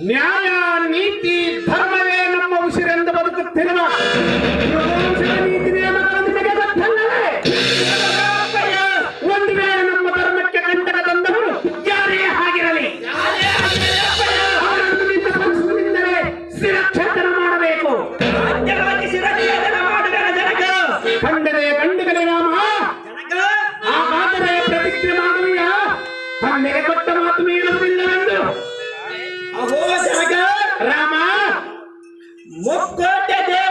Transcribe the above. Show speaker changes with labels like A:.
A: ನ್ಯಾಯ ನೀತಿ ಧರ್ಮವೇ ನಮ್ಮ ಉಸಿರೆಂದು ಬದುಕುತ್ತಿರುವ ನೀತಿ ನಿಯಮಗಳು ನಿಮಗೆ ಗೊತ್ತಲ್ಲವೇ? ಒಂದು ವೇಳೆ ನಮ್ಮ ಧರ್ಮಕ್ಕೆ ಕಂಟಕ ತಂದವರು ಯಾರೇ ಆಗಿರಲಿ ಅವರನ್ನು ನಿನ್ನ ಪಕ್ಷದಿಂದಲೇ ಶಿರಚ್ಛೇದನ ಮಾಡಬೇಕು. ಕಂಡರೆ ಗಂಡುಗಳೇ ರಾಮ, ಆ ಮಾತರೆ ಪ್ರತಿಜ್ಞೆ ಮಾಡುವಿಯ ತನ್ನೆಗೆ ಕೊಟ್ಟ ಮಾತು ಮೀರುವುದಿಲ್ಲವೆಂದು.
B: ಅಹೋ ಜನಕ
A: ರಾಮ,
B: ಮುಕ್ಕೋಟೆ ದೇವ